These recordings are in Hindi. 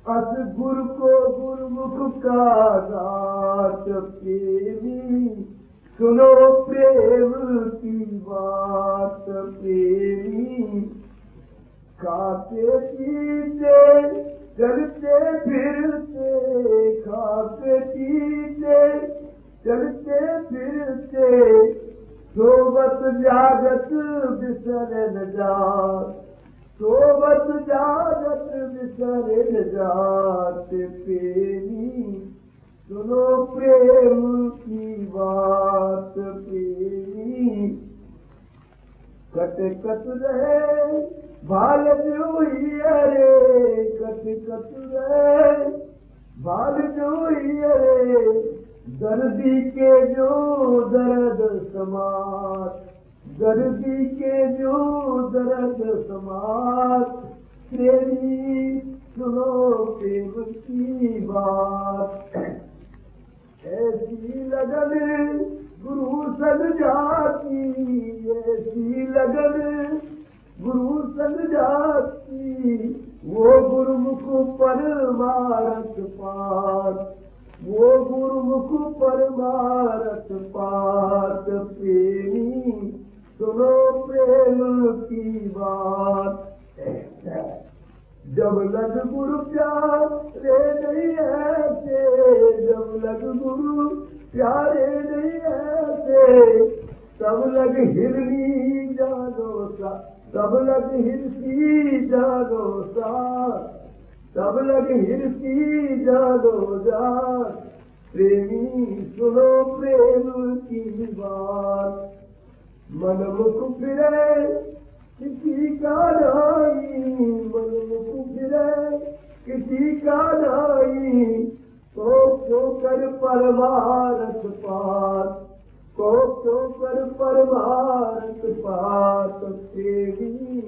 अस गुरु को गुरुमुख का दात प्रेमी, सुनो प्रेम की बात प्रेमी। खाते पीते चलते फिरते, खाते पीते चलते फिरते, सोबत जागत बिसर न जात, सोबत जागत बिसर न जात प्रेमी, सुनो प्रेम की बात प्रेमी। कट कट रहे भाल जोई अरे, कट कट रहे भाल जोई अरे, दर्दी के जो दर्द समात, दर्दी के जो दर्द समात, प्रेमी सुनो प्रेम की बात। ऐसी लगन गुरु संग जाती, ऐसी लगन गुरु संग जाती, वो गुरुमुख परमारथ पात, वो गुरुमुख परमारथ पात प्रेमी, सुनो प्रेम की बात। जब लग गुरु प्यारे नहीं ऐसे, जब लग गुरु प्यारे नहीं ऐसे, तब लग हिरनी जानो सा, तब लग हिरसी जानो सा, तब लग हिरसी जानो जा, प्रेमी सुनो प्रेम की बात। मन मुख फिरे किसी का नाई, मन मुख फिरे किसी का नाई, तो कर परमारथ पात, तो कर परमारथ पात प्रेमी,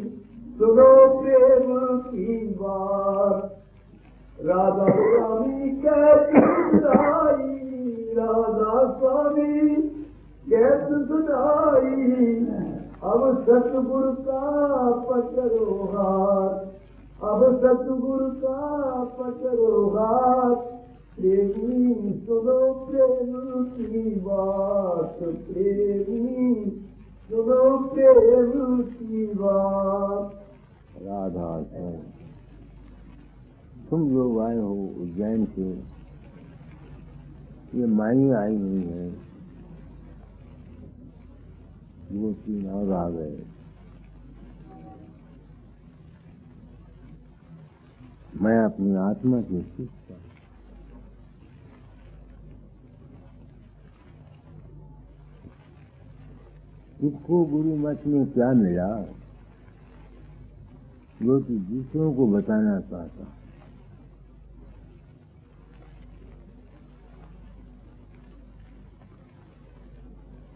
सुनो प्रेम की बात। राधा स्वामी कैसे सुनाई, राधा स्वामी कैसे सुनाई, अब सतगुरु का पकड़ो हाथ, अब सतगुरु का पकड़ो हाथ, प्रेमी सुनो प्रेम की बात प्रेमी, सुनो प्रेम की बात। राधा तुम लोग आए हो उज्जैन से, ये माई आई हुई है, वो 3 और आ गए। मैं अपनी आत्मा से सीखता, तुझको गुरु मत में क्या मिला, वो तू दूसरों को बताना चाहता।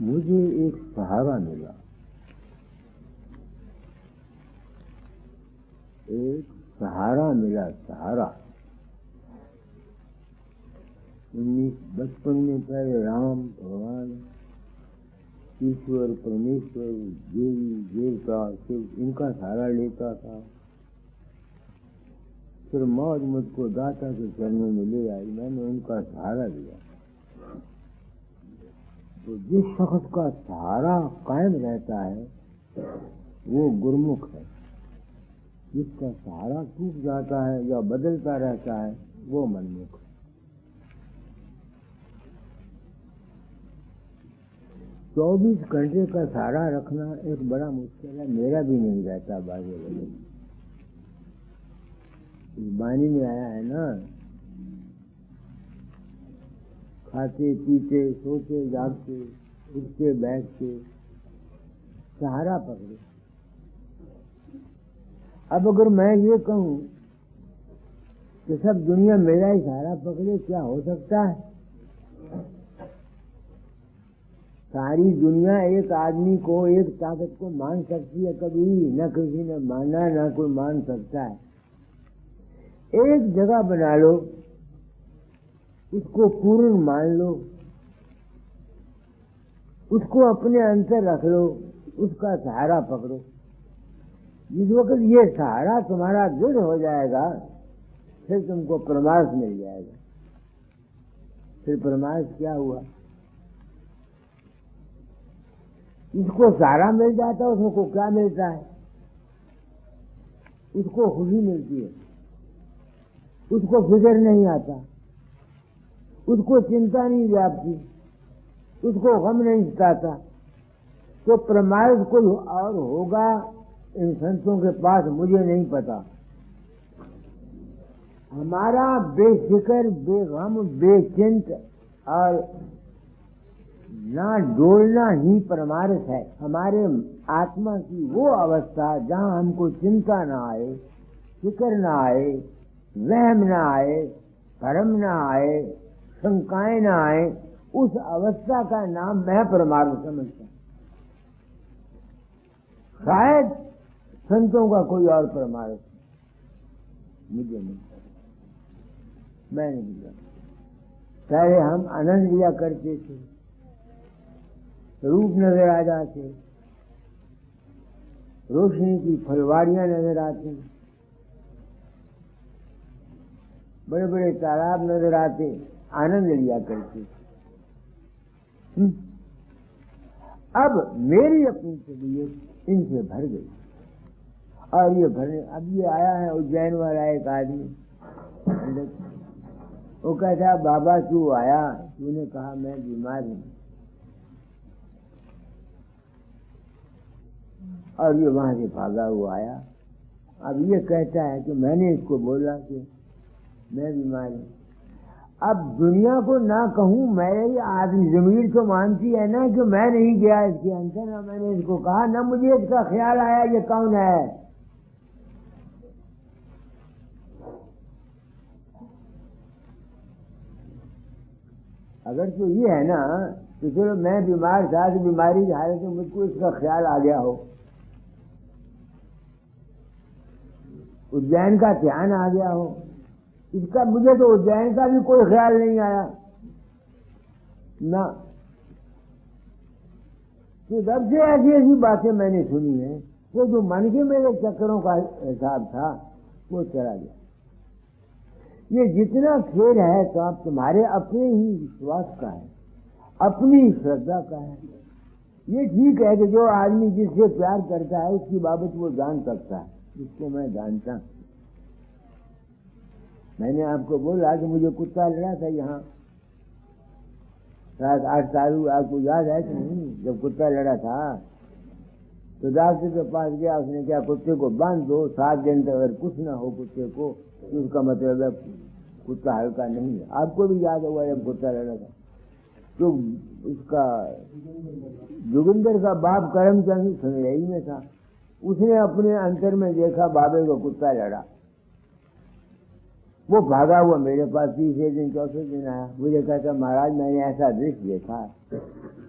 मुझे एक सहारा मिला, एक सहारा मिला, सहारा। 1955 में पहले राम भगवान, ईश्वर परमेश्वर, देवी देवता, सिर्फ इनका सहारा लेता था। फिर मौज मुझको दाता के चरणों में ले आई, मैंने उनका सहारा लिया। तो जिस शख्स का सहारा कायम रहता है वो गुरुमुख है, जिसका सहारा टूट जाता है या बदलता रहता है वो मनमुख है। चौबीस घंटे का सहारा रखना एक बड़ा मुश्किल है, मेरा भी नहीं रहता। बाजे बजे इस बानी में आया है ना, खाते पीते सोते जागते उठते बैठते सहारा पकड़े। अब अगर मैं ये कहूं कि सब दुनिया मेरा ही सहारा पकड़े, क्या हो सकता है? सारी दुनिया एक आदमी को, एक ताकत को मान सकती है? कभी न किसी ने माना, न कोई मान सकता है। एक जगह बना लो, उसको पूर्ण मान लो, उसको अपने अंदर रख लो, उसका सहारा पकड़ो। जिस वक्त ये सहारा तुम्हारा दृढ़ हो जाएगा फिर तुमको परमार्थ मिल जाएगा। फिर परमार्थ क्या हुआ? इसको सारा मिल जाता है, उसको क्या मिलता है? उसको खुशी मिलती है, उसको फिक्र नहीं आता, उसको चिंता नहीं व्यापती, उसको गम नहीं सताता। तो परमार्थ कोई और होगा इन संतों के पास, मुझे नहीं पता। हमारा बेफिक्र, बेगम, बेचिंत और ना डोलना ही परमार्थ है। हमारे आत्मा की वो अवस्था जहाँ हमको चिंता ना आए, फिक्र ना आए, वहम ना आए, भ्रम ना आए, शंकाएं ना आए, उस अवस्था का नाम मैं परमार्थ समझता हूँ। शायद संतों का कोई और परमार्थ, मुझे नहीं, मैं नहीं जानता। पहले हम आनंद लिया करते थे, रूप नजर आ जाते, रोशनी की फुलवाड़ियां नजर आती, बड़े बड़े तालाब नजर आते, आनंद लिया करते। अब मेरी अपनी तबीयत इनसे भर गई, और ये भरने, अब ये आया है उज्जैन वाला एक आदमी, वो कहता बाबा तू आया, तूने कहा मैं बीमार हूं, और ये वहां से भागा हुआ आया। अब ये कहता है कि मैंने इसको बोला कि मैं बीमार हूं। अब दुनिया को ना कहूं, मेरी आदमी जमीर तो मानती है ना कि मैं नहीं गया इसके अंदर, ना मैंने इसको कहा, ना मुझे इसका ख्याल आया ये कौन है। अगर तो ये है ना तो चलो मैं बीमार था, तो बीमारी की हालत में मुझको इसका ख्याल आ गया हो, उज्जैन का ध्यान आ गया हो, इसका मुझे तो उज्जैन का भी कोई ख्याल नहीं आया ना। तो जब से ऐसी ऐसी बातें मैंने सुनी है, वो जो मन के मेरे चक्करों का हिसाब था वो चला गया। ये जितना खेल है तो आप तुम्हारे अपने ही विश्वास का है, अपनी श्रद्धा का है। ये ठीक है कि जो आदमी जिससे प्यार करता है उसकी बाबत वो जान सकता है, जिसको मैं जानता। मैंने आपको बोला कि मुझे कुत्ता लड़ा था यहाँ, 7-8 साल, आपको याद है कि नहीं? जब कुत्ता लड़ा था तो डॉक्टर के पास गया, उसने क्या कुत्ते को बांध दो, 7 दिन तक अगर कुछ ना हो कुत्ते को तो उसका मतलब है कुत्ता हल्का नहीं है। आपको भी याद होगा जब कुत्ता लड़ा था तो उसका जोगिंदर का बाप करमचंद संगई में था, उसने अपने अंतर में देखा बाबे को कुत्ता लड़ा, वो भागा हुआ मेरे पास 3 दिन 4 दिन आया, मुझे कहता महाराज मैंने ऐसा दृश्य देखा।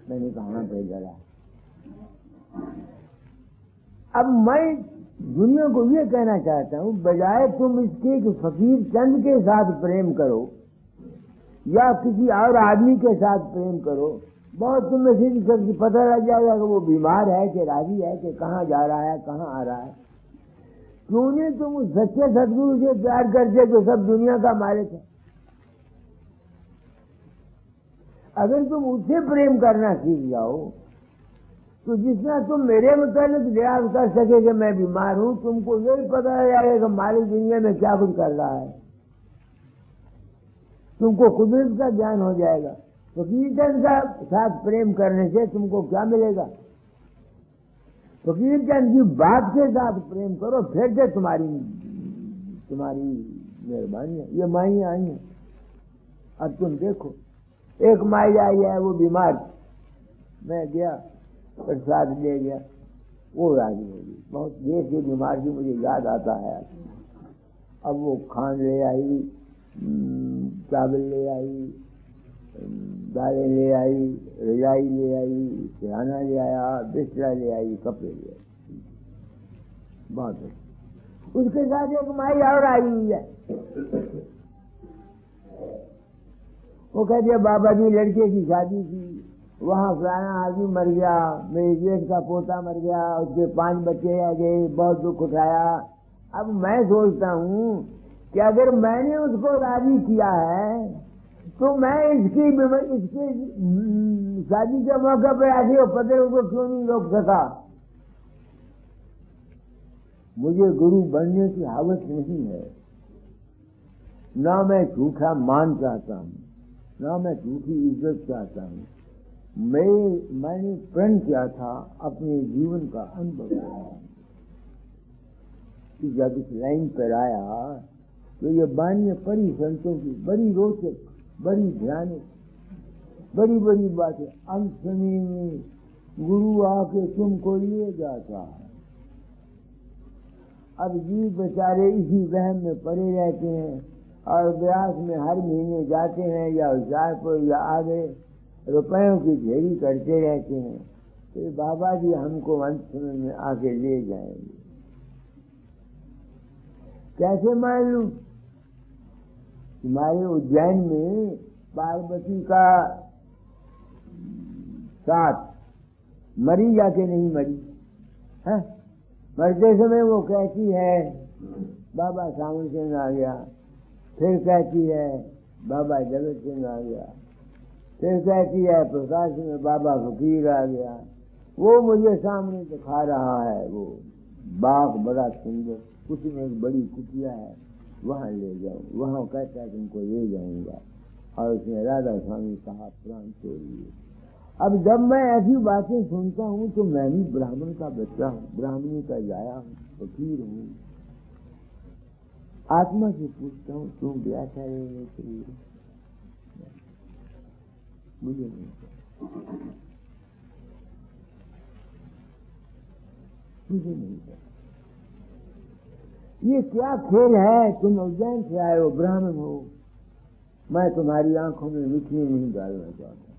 मैंने कहा पे लड़ा। अब मैं दुनिया को ये कहना चाहता हूं, बजाय तुम इसके कि फकीर चंद के साथ प्रेम करो या किसी और आदमी के साथ प्रेम करो, बहुत तुम्हें सीधी सबकी पता लग जाएगा कि वो बीमार है कि राजी है कि कहाँ जा रहा है कहाँ आ रहा है। क्यों नहीं तुम उस सच्चे सदगुरु से प्यार करते जो सब दुनिया का मालिक है। अगर तुम उससे प्रेम करना सीख जाओ तो जितना तुम मेरे मुताबिक लिहाज कर सके कि मैं बीमार हूं, तुमको यही पता जाएगा कि मालिक दुनिया में क्या कुछ कर रहा है, तुमको कुदरत का ज्ञान हो जाएगा। तो फकीर का साथ प्रेम करने से तुमको क्या मिलेगा? फकीर चंद की बात के साथ प्रेम करो, फिर से तुम्हारी मेहरबानी है। ये माई आई है, अब तुम देखो, एक माई आई है वो बीमार, मैं गया प्रसाद ले गया, वो राजी होगी। बहुत देर से बीमार की मुझे याद आता है। अब वो खान ले आई, चावल ले आई, दालें ले आई, रजाई ले आई, सिराना ले आया, बिस्तरा ले आई, कपड़े ले आई। बहुत है। उसके साथ एक माई और आई हुई है, वो कहती है बाबा जी लड़के की शादी थी, वहाँ फलाना आदमी मर गया, मेरे जेठ का पोता मर गया, उसके 5 बच्चे आ गए, बहुत दुख उठाया। अब मैं सोचता हूँ कि अगर मैंने उसको राजी किया है तो मैं इसकी शादी के मौके पर ऐसे उपद्रव को क्यों नहीं रोक सका। मुझे गुरु बनने की हावत नहीं है, ना मैं झूठा मान चाहता हूँ, ना मैं झूठी इज्जत चाहता हूँ। मैंने प्रण किया था अपने जीवन का अनुभव कि जब इस लाइन पर आया तो ये बानी परी संतों की बड़ी रोचक, बड़ी ध्यानिक, बड़ी बड़ी बातें। अंत समय में गुरु आके तुमको ले जाता है। अब जीव बेचारे इसी वहम में पड़े रहते हैं और ब्यास में हर महीने जाते हैं या हुशियारपुर या आगे रुपयों की ढेरी करते रहते हैं। तो बाबा जी हमको अंत समय में आके ले जाएंगे। कैसे मालूम? तुम्हारे उज्जैन में पार्वती का साथ मरी जाके नहीं मरी है? मरते समय वो कहती है बाबा सावन सिंह आ गया, फिर कहती है बाबा जगत सिंह आ गया, फिर कहती है प्रकाश में बाबा फकीर आ गया। वो मुझे सामने दिखा रहा है, वो बाग बड़ा सुंदर, उसमें एक बड़ी कुटिया है, वहाँ ले जाओ। वहाँ कहता है तुमको ले जाऊंगा। और उसने राधा स्वामी कहा प्राण छोड़िए। अब जब मैं ऐसी बातें सुनता हूँ तो मैं भी ब्राह्मण का बच्चा हूँ, ब्राह्मणी का जाया हूँ, फकीर हूँ। आत्मा से पूछता हूँ क्यों ब्यासा रहने के लिए? मुझे नहीं पता, मुझे नहीं पता ये क्या खेल है। तुम उज्जैन से आए हो, ब्राह्मण हो, मैं तुम्हारी आंखों में मिट्टी नहीं डालना चाहता,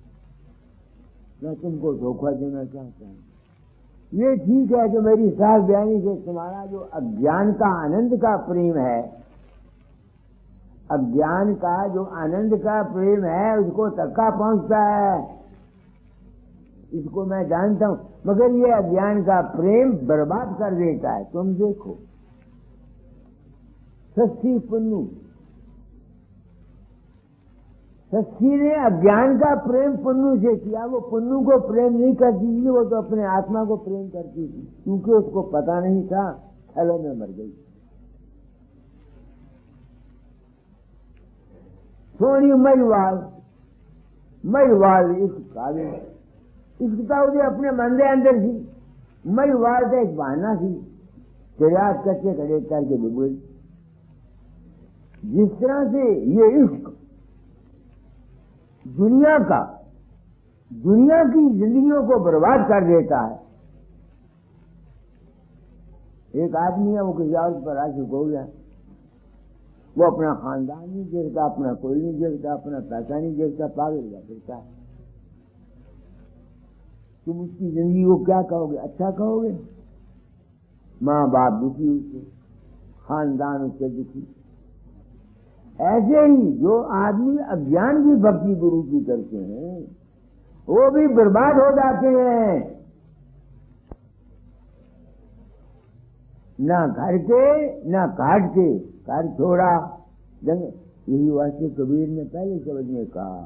मैं तुमको धोखा देना चाहता हूँ। ये ठीक है कि मेरी सास बयानी से तुम्हारा जो अज्ञान का आनंद का प्रेम है, अज्ञान का जो आनंद का प्रेम है उसको धक्का पहुंचता है, इसको मैं जानता हूं। मगर ये अज्ञान का प्रेम बर्बाद कर देता है। तुम देखो सस्ती पुन्नू, सस्ती ने अज्ञान का प्रेम पुन्नू से किया। वो पुन्नू को प्रेम नहीं करती थी, वो तो अपने आत्मा को प्रेम करती थी, क्योंकि उसको पता नहीं था, छलों में मर गई। सोनी महिवाल इश्क काले, इश्क था उसे अपने मन के अंदर थी। महिवाल का एक बहाना थी, चिराग कच्चे खड़े करके डूबे। जिस तरह से ये इश्क दुनिया की जिंदगियों को बर्बाद कर देता है। एक आदमी है, वो किसी और पर आशिक हो गया, वो अपना खानदान नहीं देखता, अपना कोई नहीं देखता, अपना पैसा नहीं देखता, पागल हुआ फिरता है। तुम उसकी जिंदगी को क्या कहोगे? अच्छा कहोगे? माँ बाप दुखी उससे, खानदान उससे दुखी। ऐसे ही जो आदमी अज्ञान की भक्ति गुरु की करते हैं वो भी बर्बाद हो जाते हैं। ना घर के ना घाट के, घर छोड़ा जंग। यही वास्ते कबीर ने पहले शब्द में कहा,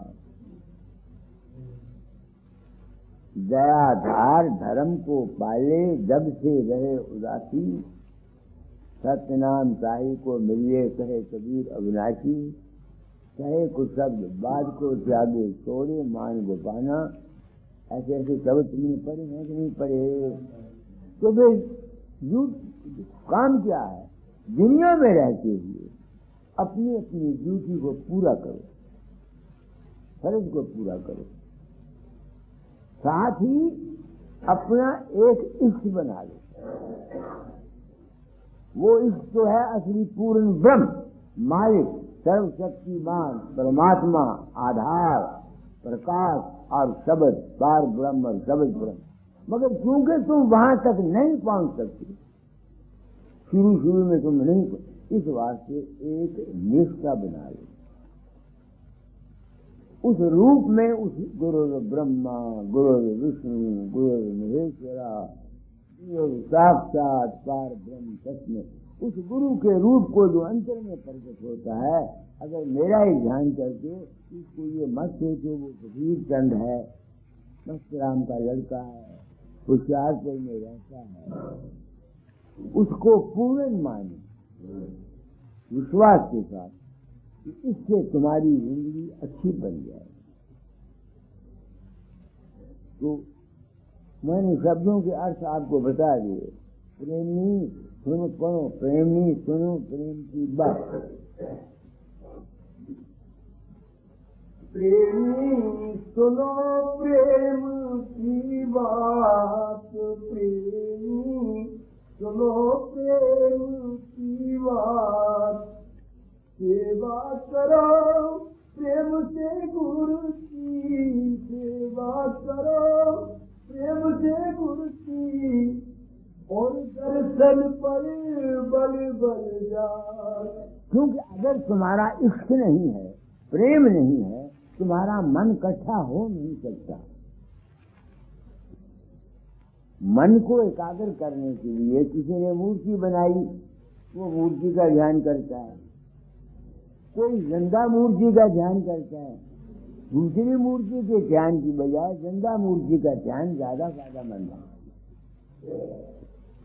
दयाधार धर्म को पाले जब से रहे उदासी, सत्यनाम साई को मिलिए कहे कबीर अविनाशी, कहे कुछ शब्द बाद को त्यागे छोड़े मान गोपाना। ऐसे ऐसे शब्द तुमने पढ़े हैं कि नहीं पढ़े? तो फिर काम क्या है? दुनिया में रहते हुए अपनी अपनी ड्यूटी को पूरा करो, फर्ज को पूरा करो, साथ ही अपना एक इष्ट बना लो। वो इष्ट जो है असली पूर्ण ब्रह्म, मालिक, सर्वशक्तिमान, परमात्मा, आधार, प्रकाश और शब्द, पार ब्रह्म और शब्द ब्रह्म। मगर क्योंकि तुम वहां तक नहीं पहुंच सकते, शुरू में तुम नहीं, इस वास्ते एक निष्ठा बना लो। उस रूप में उस गुरु ब्रह्मा, गुरु विष्णु, गुरु महेश्वरा, साक्षात पार ब्रह्म सत्य उस गुरु के रूप को जो अंतर में प्रकट होता है, अगर मेरा ही ध्यान करके इसको ये मत सोचो वो कबीर चंद है, राम का लड़का है, होशियारपुर में रहता है, उसको पूर्ण माने विश्वास के साथ कि इससे तुम्हारी जिंदगी अच्छी बन जाए। तो मैंने शब्दों के अर्थ आपको बता दिए। प्रेमी सुनो पढ़ो, प्रेमी सुनो प्रेम की बात। प्रेमी सुनो प्रेम की बात, प्रेमी सुनो प्रेम की बात, सेवा करो प्रेम से गुरु की, सेवा करो प्रेम से गुरु की, और दर्शन पर बल बल जाए। क्योंकि अगर तुम्हारा इश्क नहीं है, प्रेम नहीं है, तुम्हारा मन इकट्ठा हो नहीं सकता। मन को एकाग्र करने के लिए किसी ने मूर्ति बनाई, वो मूर्ति का ध्यान करता है, कोई जिंदा मूर्ति का ध्यान करता है। दूसरी मूर्ति के ध्यान की बजाय जिंदा मूर्ति का ध्यान ज्यादा फायदेमंद है।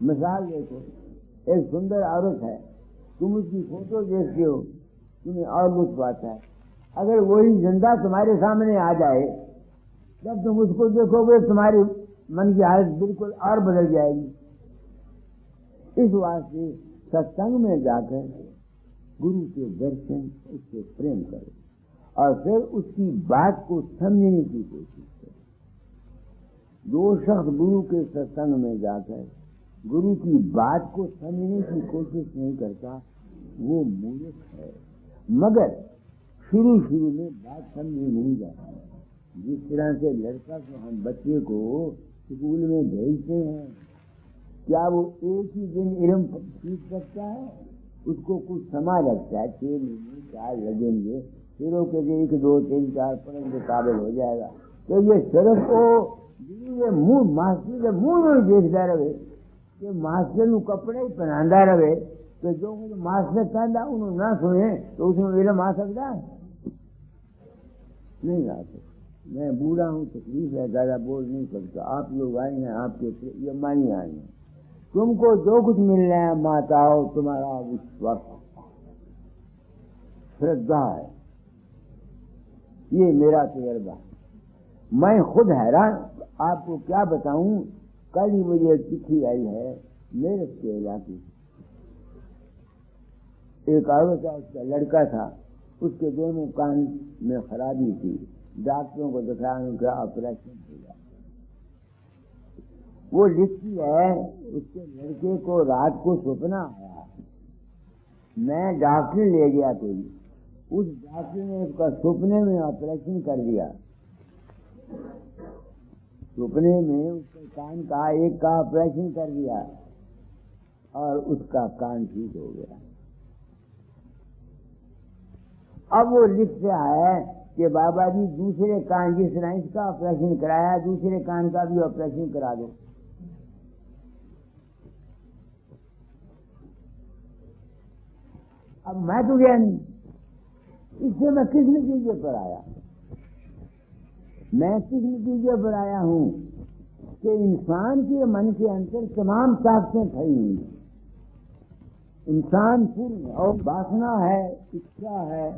मिसाल देखो, एक सुंदर औरत है, तुम उसकी फोटो देखते हो, तुम्हें और लुत्फ आता है। अगर वही जिंदा तुम्हारे सामने आ जाए, जब तुम उसको देखोगे तुम्हारे मन की हालत बिल्कुल और बदल जाएगी। इस वास्ते सत्संग में जाकर गुरु के दर्शन, उससे प्रेम करो और फिर उसकी बात को समझने की कोशिश करो। जो शख्स गुरु के सत्संग में जाकर गुरु की बात को समझने की कोशिश नहीं करता, वो मूर्ख है। मगर शुरू शुरू में बात समझी नहीं जाती। जिस तरह से लड़का को हम बच्चे को स्कूल में भेजते हैं, क्या वो एक ही दिन इल्म सीख सकता है? उसको कुछ समय लगता है, 6 महीने 4 लगेंगे, फिर वो कहते 1 2 3 4 पढ़ने के काबिल हो जाएगा। तो ये सिर्फ वो मुंह मास्टर के मुंह में देखता रहे कि मास्टर नु कपड़े ही पहनांदा रहे, तो जो मास्टर कहता उन्होंने ना सुने तो उसमें इल्म आ सकता है? नहीं आ सकता। मैं बूढ़ा हूँ, तकलीफ है, ज्यादा बोल नहीं सकता। आप लोग आए हैं, आपके ये मानी आए हैं, तुमको जो कुछ मिल रहा है माताओं, तुम्हारा विश्वास श्रद्धा है, ये मेरा तजर्बा। मैं खुद हैरान, आपको क्या बताऊं। कल ही मुझे एक चिट्ठी आई है मेरठ के इलाके, एक औरत था, उसका लड़का था, उसके दोनों कान में खराबी थी, डॉक्टरों को दिखाया, उनका ऑपरेशन किया। वो लिखती है उसके लड़के को रात को सपना आया, मैं डॉक्टर ले गया कोई, उस डॉक्टर ने उसका सपने में ऑपरेशन कर दिया। सपने में उसके कान का एक का ऑपरेशन कर दिया और उसका कान ठीक हो गया। अब वो लिखता है कि बाबा जी दूसरे कान, जिस तरह इसका ऑपरेशन कराया, दूसरे कान का भी ऑपरेशन करा दो। अब मैं तो गया नहीं, इससे मैं किस नतीजे पर आया? मैं किस नतीजे पर आया हूं कि इंसान के मन के अंदर तमाम ताकतें फैली हुई, इंसान पूर्ण और वासना है, इच्छा है,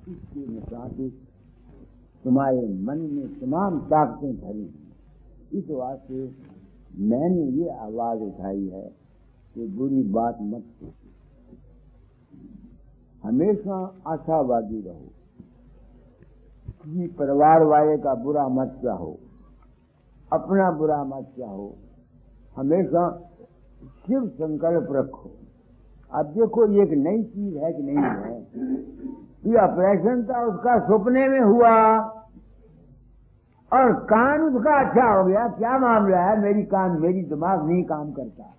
इसके मुताबिक तुम्हारे मन में तमाम ताकतें भरी हुई। इस वास्ते मैंने ये आवाज उठाई है कि बुरी बात मत सोचो, हमेशा आशावादी रहो, किसी परिवार वाले का बुरा मत चाहो, अपना बुरा मत चाहो, हमेशा शिव संकल्प रखो। अब देखो ये एक नई चीज है कि नहीं है, ये ऑपरेशन था उसका सपने में हुआ और कान उसका अच्छा हो गया। क्या मामला है? मेरी दिमाग नहीं काम करता।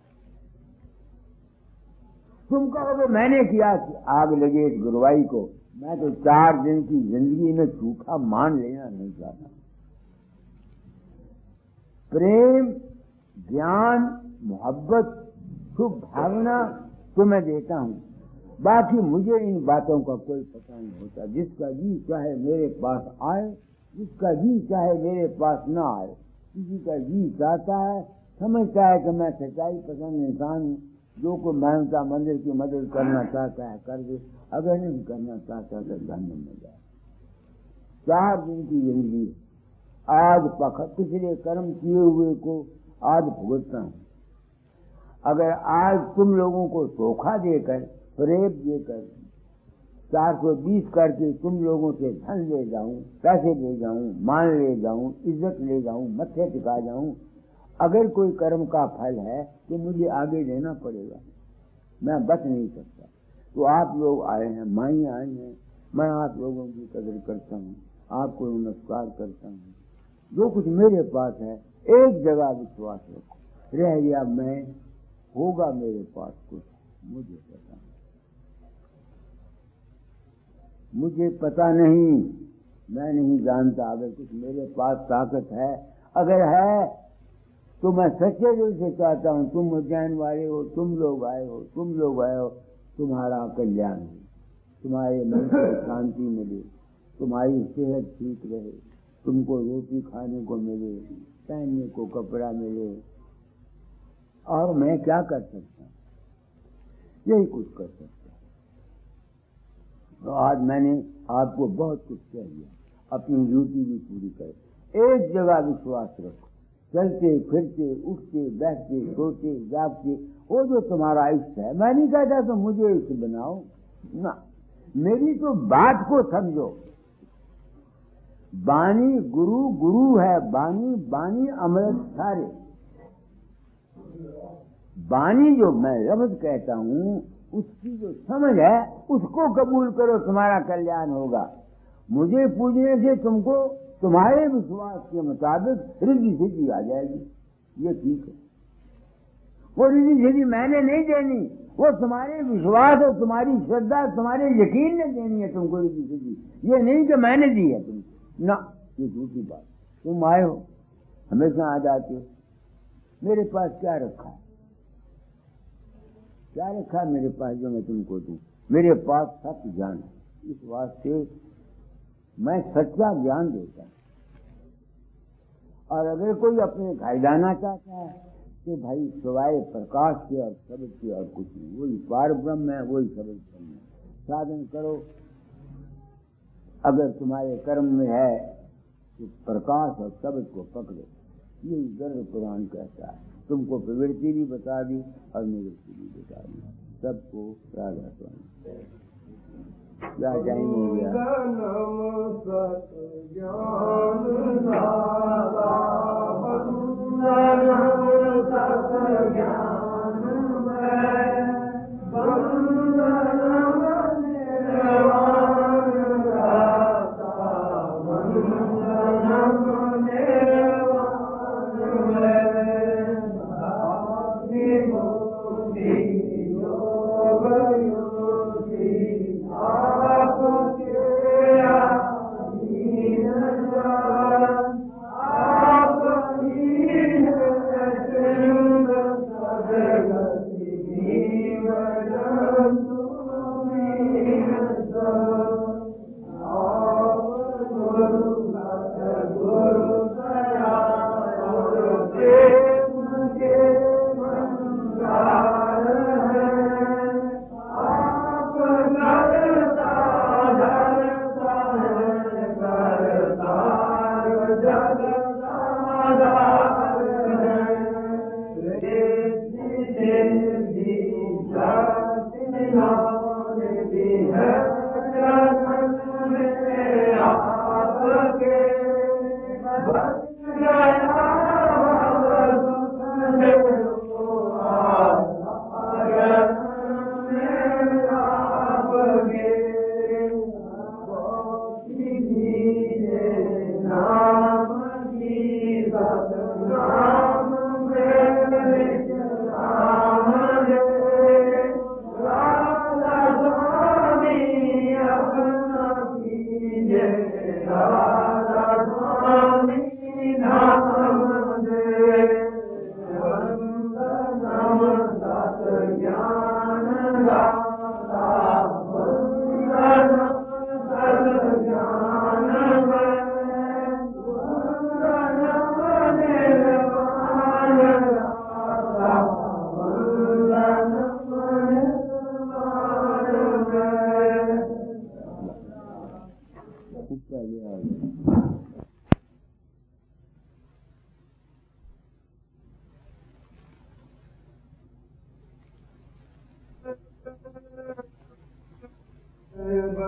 तुम कहोगे मैंने किया, आग लगे इस गुरुवाई को, मैं तो 4 दिन की जिंदगी में सूखा मान लेना नहीं चाहता। प्रेम, ज्ञान, मोहब्बत, शुभ भावना तुम्हें देता हूँ, बाकी मुझे इन बातों का कोई पता नहीं होता। जिसका जी चाहे मेरे पास आए, जिसका जी चाहे मेरे पास ना आए। किसी का जी चाहता है, समझता है कि मैं सच्चाई पसंद इंसान हूँ, जो कोई मानवता मंदिर की मदद करना चाहता है कर दे, अगर नहीं करना चाहता तो जहन्नम में जाए। 4 दिन की जिंदगी, आज पिछले कर्म किए हुए को आज भुगतना है। अगर आज तुम लोगों को धोखा देकर, फरेब देकर, 420 करके तुम लोगों से धन ले जाऊं, पैसे ले जाऊं, मान ले जाऊं, इज्जत ले जाऊं, मत्थे टिका जाऊं, अगर कोई कर्म का फल है तो मुझे आगे देना पड़ेगा, मैं बच नहीं सकता। तो आप लोग आए हैं, माई आए हैं, मैं आप लोगों की कदर करता हूँ, आपको नमस्कार करता हूँ। जो कुछ मेरे पास है एक जगह विश्वास रखो, रह गया मैं, होगा मेरे पास कुछ, मुझे पता नहीं, मैं नहीं जानता। अगर कुछ मेरे पास ताकत है, अगर है तो मैं सच्चे दिल से चाहता हूँ, तुम उज्जैन वाले हो, तुम लोग आए हो, तुम्हारा कल्याण हो, तुम्हारे मन को शांति मिले, तुम्हारी सेहत ठीक रहे, तुमको रोटी खाने को मिले, पहनने को कपड़ा मिले, और मैं क्या कर सकता हूँ? यही कुछ कर सकता हूँ। तो आज मैंने आपको बहुत कुछ कह दिया, अपनी ड्यूटी भी पूरी कर। एक जगह विश्वास रखो, चलते फिरते, उठते बैठते, सोते जागते, वो जो तुम्हारा इष्ट है, मैं नहीं कहता तो मुझे इष्ट बनाओ ना, मेरी तो बात को समझो। बानी गुरु, गुरु है बानी, बानी अमृत सारे। बानी जो मैं लफ्ज कहता हूँ, उसकी जो समझ है उसको कबूल करो, तुम्हारा कल्याण होगा। मुझे पूजने से तुमको तुम्हारे विश्वास के मुताबिक रिद्धि सिद्धि आ जाएगी, ये ठीक है। वो रिद्धि सिद्धि मैंने नहीं देनी, वो तुम्हारे विश्वास और तुम्हारी श्रद्धा, तुम्हारे यकीन ने देनी है तुमको रिद्धि सिद्धि। ये नहीं कि मैंने दी है तुमको, ना, ये झूठी बात। तुम आए हो, हमेशा आ जाते हो, मेरे पास क्या रखा है? क्या रखा है मेरे पास जो मैं तुमको दूं? मेरे पास सत्य ज्ञान है, इस वास्ते मैं सच्चा ज्ञान देता हूं। और अगर कोई अपने घर जाना चाहता है तो भाई सिवाय प्रकाश के और शब्द के और कुछ नहीं, वही पार ब्रह्म है, वही शब्द ब्रह्म है। साधन करो, अगर तुम्हारे कर्म में है तो प्रकाश और शब्द को पकड़ो, यही गर्भ पुराण कहता है। तुमको प्रवृत्ति भी बता दी और निवृत्ति भी बता दी, सबको राधा स्वामी। क्या टाइम हो गया?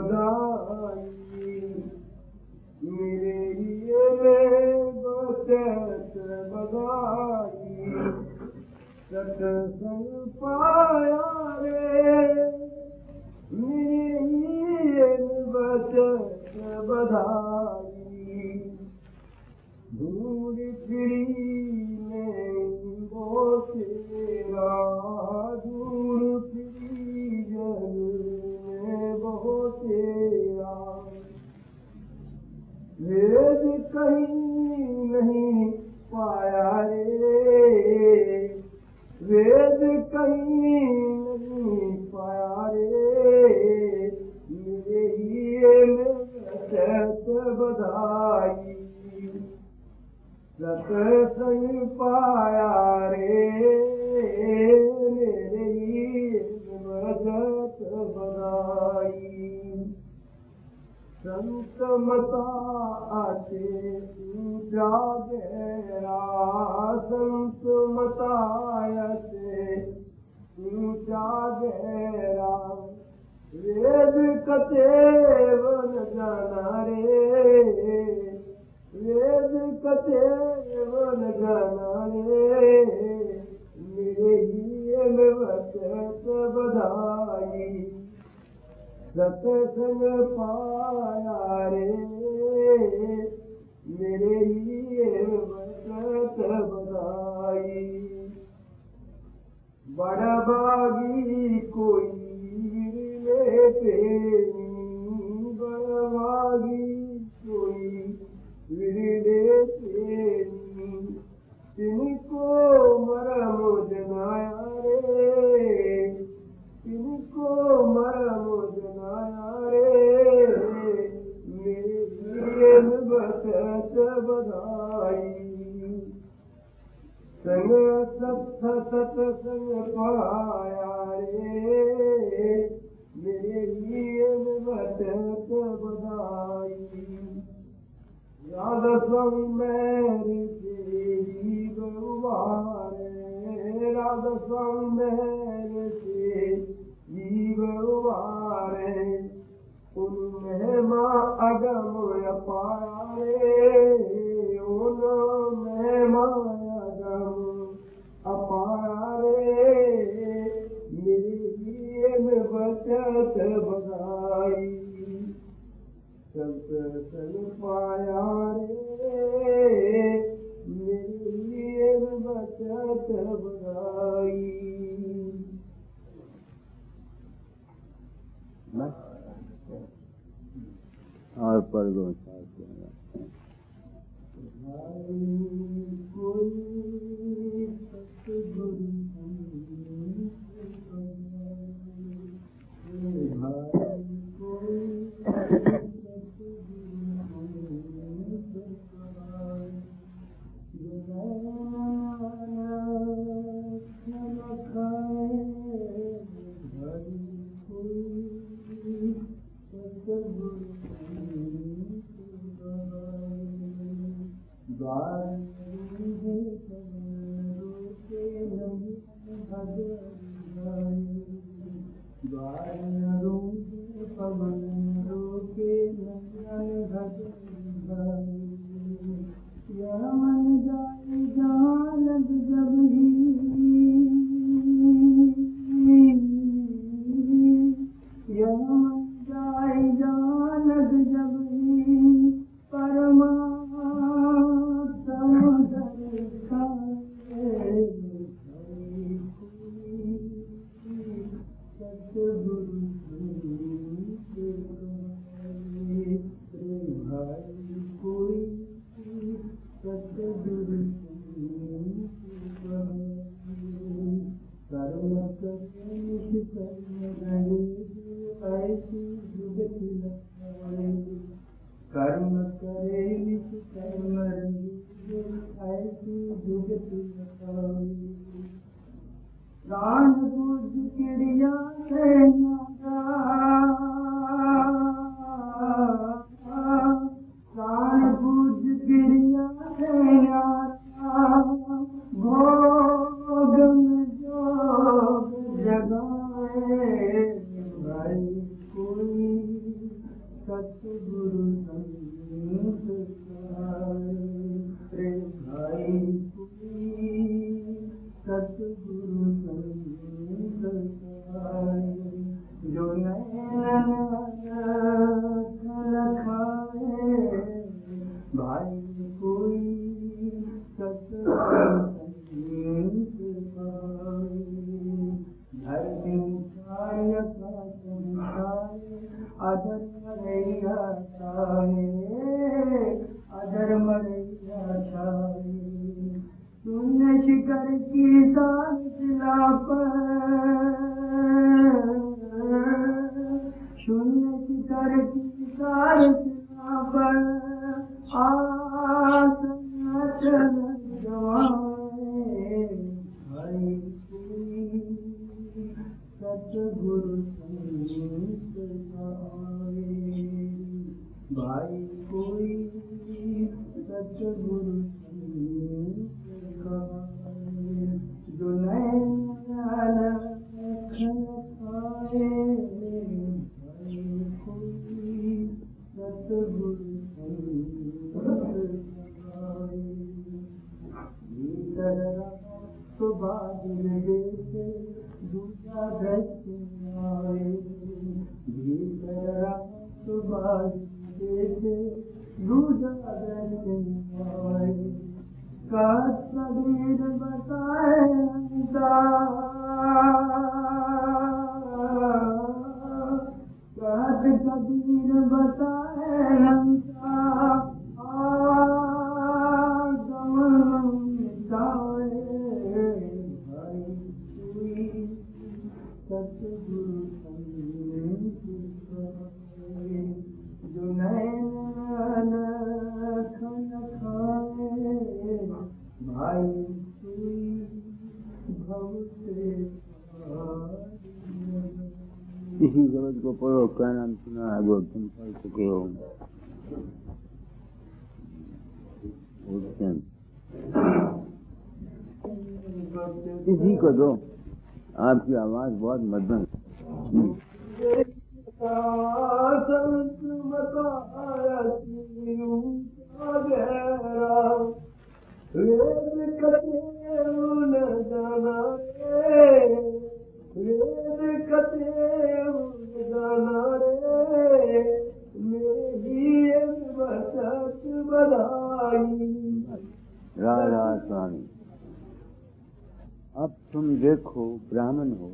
बधाई मेरे लिए बचत बधाई सत्संग पाया रे मेरे लिए बचत बधाई दूर फिरी में वो तेरा दूर फिरी जल में वो तेरा वेद कहीं नहीं पाया रे वेद कहीं नहीं पाया रे मेरे लिए बचत बधाई सत्संग पाया रे मेरे लिए बचत बधाई संत मता आते ऊंचा गहरा संत मता आते ऊंचा गहरा वेद कतेवन जाना रे वेद कतेवन जाना रे मेरे लिए बचत बधाई सत्संग पाया रे मेरे लिए बचत बधाई बड़ा भागी कोई रे प्रेमी बड़ा भागी कोई रे प्रेमी तिनको मरम जनाया रे तिनको मरम जनाया रे मेरे लिए बचत बधाई संग सत्संग पाया रे मेरे लिए बचत बधाई राधा स्वामी मेरी तेरी बहुवारे राधा स्वामी मेरे जीव उबारे उन महिमा अगम अपाया रे उन महिमा अगम अपाया रे मेरे लिए बचत बधाई सत्संग पाया रे मेरे लिए बचत बधाई और पर गो कोई सतगुरु कर्म करे कर्म ऐसी जुगति प्राण बुझ क्रिया से प्राण बुझ क्रिया से भोग में जोग जगाए भाई कोई भाई कोई अदर मरैया शून्य शिखर की साथिला पर शून्य शिखर की साथिला पर सतगुरु भाई कोई सतगुरु जो नैन खाए भाई कोई सतगुरु तो बादल जैसे दूसरा दर्शन भीतर तो बादल जैसे दूसरा दर्शन कहत कबीर बताए कहत कबीर बताए सतगुरु जो नैन खाए भाई कोई भव से इसी जगत को पढ़ो, क्या नाम सुना है वो तुम पढ़ चुके हो। इसी को दो, आपकी आवाज बहुत मध्यम। राधा स्वामी, अब तुम देखो, ब्राह्मण हो,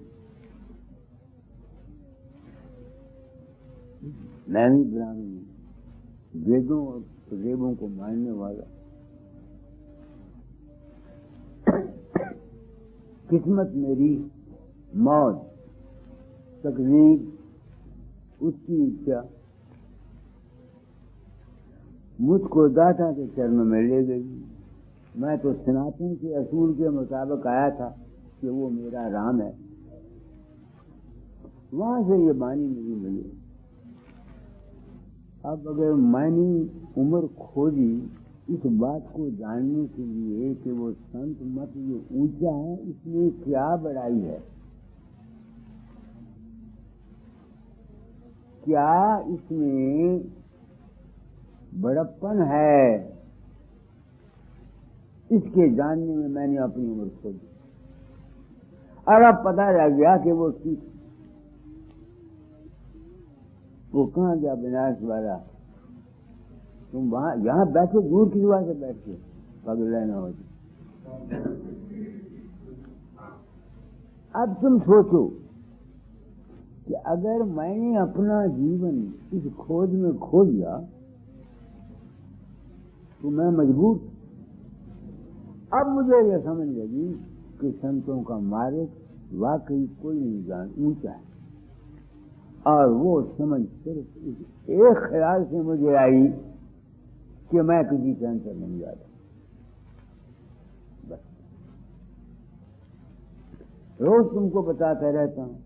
मैं भी ब्राह्मण हूँ, वेदों और देवों को मानने वाला। किस्मत मेरी, मौत, तकदीर, उसकी इच्छा मुझको दाता के चरणों में ले गई। मैं तो सनातन के असूल के मुताबिक आया था कि वो मेरा राम है। वहां से ये वाणी मुझे मिली। अब अगर मैंने उम्र खोजी इस बात को जानने के लिए कि वो संत मत जो ऊंचा है, इसमें क्या बड़ाई है, क्या इसमें बड़प्पन है, इसके जानने में मैंने अपनी उम्र खोजी। और अब पता लग गया कि वो ठीक, वो कहाँ गया विनाश वाला। तुम वहां यहां बैठो, दूर की दुआ से बैठे, पगले न हो। अब तुम सोचो कि अगर मैंने अपना जीवन इस खोज में खो दिया तो मैं मजबूर। अब मुझे यह समझ लगी कि संतों का मार्ग वाकई कोई नहीं जान ऊंचा है। और वो समझ सिर्फ एक ख्याल से मुझे आई कि मैं किसी संत से नहीं जाता। बस रोज तुमको बताता रहता हूं।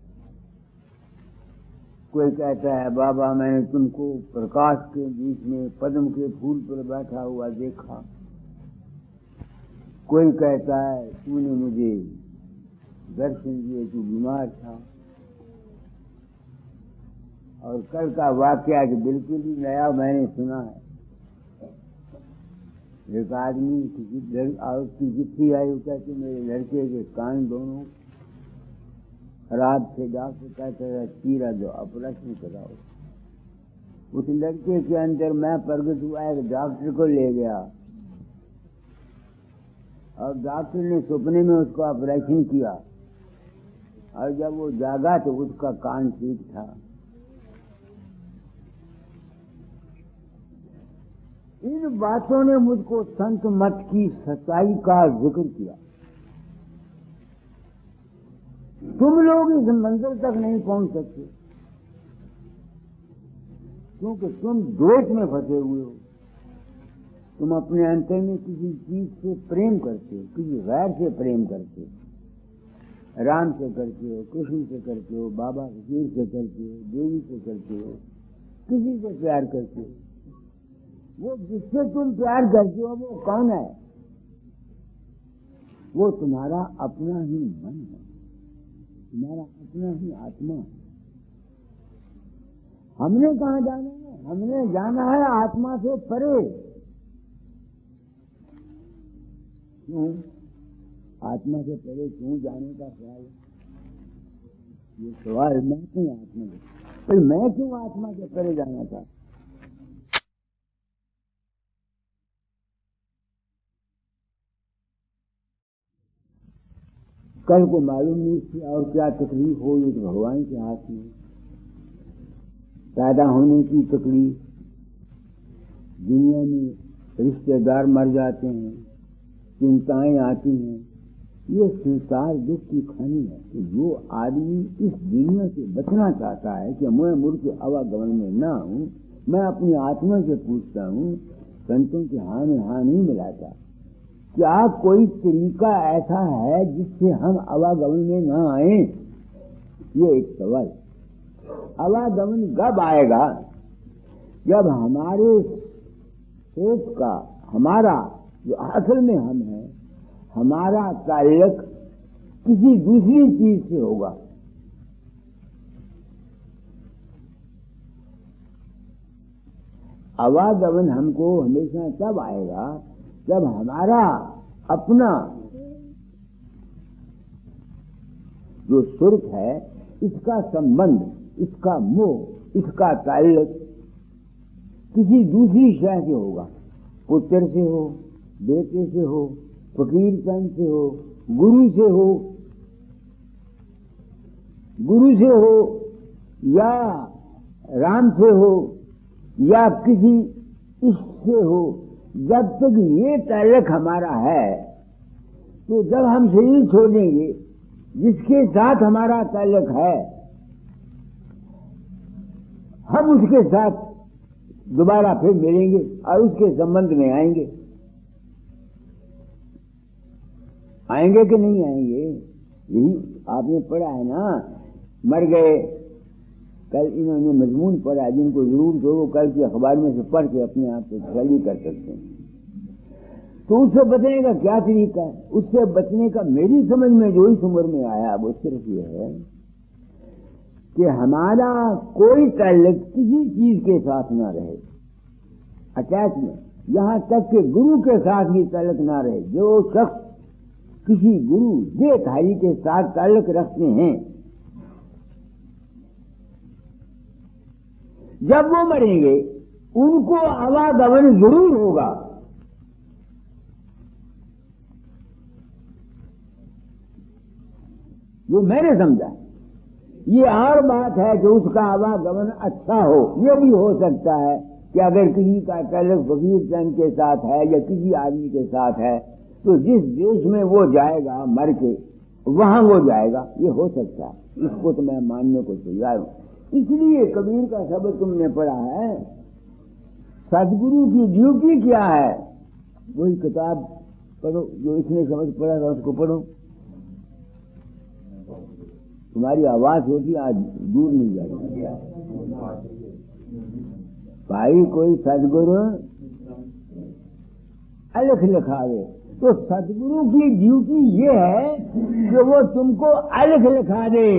कोई कहता है बाबा मैंने तुमको प्रकाश के बीच में पद्म के फूल पर बैठा हुआ देखा। कोई कहता है तूने मुझे दर्शन दिए, तू बीमार था। और कल का वाकया कि बिल्कुल ही नया मैंने सुना है। एक आदमी की चिट्ठी आई, वो कहते मेरे लड़के के कान दोनों रात से डॉक्टर कहते रहे चीरा दो, ऑपरेशन कराओ। उस लड़के के अंदर मैं प्रगट हुआ, एक डॉक्टर को ले गया और डॉक्टर ने सपने में उसको ऑपरेशन किया, और जब वो जागा तो उसका कान ठीक था। इन बातों ने मुझको संत मत की सच्चाई का जिक्र किया। तुम लोग इस मंजिल तक नहीं पहुंच सकते क्योंकि तुम द्वेष में फंसे हुए हो। तुम अपने अंतर में किसी चीज से प्रेम करते हो, किसी गैर से प्रेम करते हो। राम से करते हो, कृष्ण से करते हो, बाबा फकीर से करते हो, देवी से करते हो, किसी से प्यार करते हो। वो जिससे तुम प्यार करते हो वो कौन है? वो तुम्हारा अपना ही मन है, तुम्हारा अपना ही आत्मा है। हमने कहाँ जाना है? हमने जाना है आत्मा से परे। क्यों आत्मा से परे क्यों जाने का ख्याल है? ये सवाल मैं क्यों आत्मा है, पर मैं क्यों आत्मा से परे जाना था? कल को मालूम नहीं थी और क्या तकलीफ हो, ये तो भगवान के हाथ में। पैदा होने की तकलीफ, दुनिया में रिश्तेदार मर जाते हैं, चिंताएं आती हैं, ये संसार दुख की खानी है। तो जो आदमी इस दुनिया से बचना चाहता है कि मैं मूर्ख के आवागमन में ना हूं, मैं अपनी आत्मा से पूछता हूं, संतों के हाँ में हाँ नहीं मिलाता। क्या कोई तरीका ऐसा है जिससे हम आवागमन में न आए? ये एक सवाल। आवागमन कब आएगा? जब हमारे सोच का, हमारा जो असल में हम है, हमारा ताल्लुक किसी दूसरी चीज से होगा। आवागमन हमको हमेशा तब आएगा जब हमारा अपना जो सुर्ख है, इसका संबंध, इसका मोह, इसका ताल्लुक किसी दूसरी शय से होगा। पुत्र से हो, बेटे से हो, फकीर चंद से हो, गुरु से हो, या राम से हो, या किसी इष्ट से हो। जब तक ये ताल्लुक हमारा है, तो जब हम शरीर छोड़ेंगे, जिसके साथ हमारा ताल्लुक है, हम उसके साथ दोबारा फिर मिलेंगे और उसके संबंध में आएंगे। आएंगे कि नहीं आएंगे? यही आपने पढ़ा है ना, मर गए। कल इन्होंने मजमून पढ़ा, जिनको जरूर जो कल की अखबार में से पढ़ के अपने आप को तसल्ली कर सकते हैं। तो उससे बचने का क्या तरीका है? उससे बचने का मेरी समझ में जो इस उम्र में आया वो सिर्फ ये है कि हमारा कोई ताल्लुक किसी चीज के साथ ना रहे, अटैचमेंट, यहां तक कि गुरु के साथ भी ताल्लुक ना रहे। जो शख्स किसी गुरु देहधारी के साथ ताल्लुक रखते हैं, जब वो मरेंगे उनको आवागमन जरूर होगा। जो मैंने समझा, ये और बात है कि उसका आवागमन अच्छा हो। ये भी हो सकता है कि अगर किसी का ताल्लुक फकीर चंद के साथ है या किसी आदमी के साथ है, तो जिस देश में वो जाएगा मर के, वहां वो जाएगा। ये हो सकता है, इसको तो मैं मानने को तैयार हूं। इसलिए कबीर का शब्द तुमने पढ़ा है, सदगुरु की ड्यूटी क्या है? वही किताब पढ़ो जो इसने समझ पढ़ा था, उसको पढ़ो। तुम्हारी आवाज होती आज दूर नहीं जाएगी। भाई कोई सदगुरु अलख लिखावे, तो सदगुरु की ड्यूटी ये है कि वो तुमको अलख लिखा दे।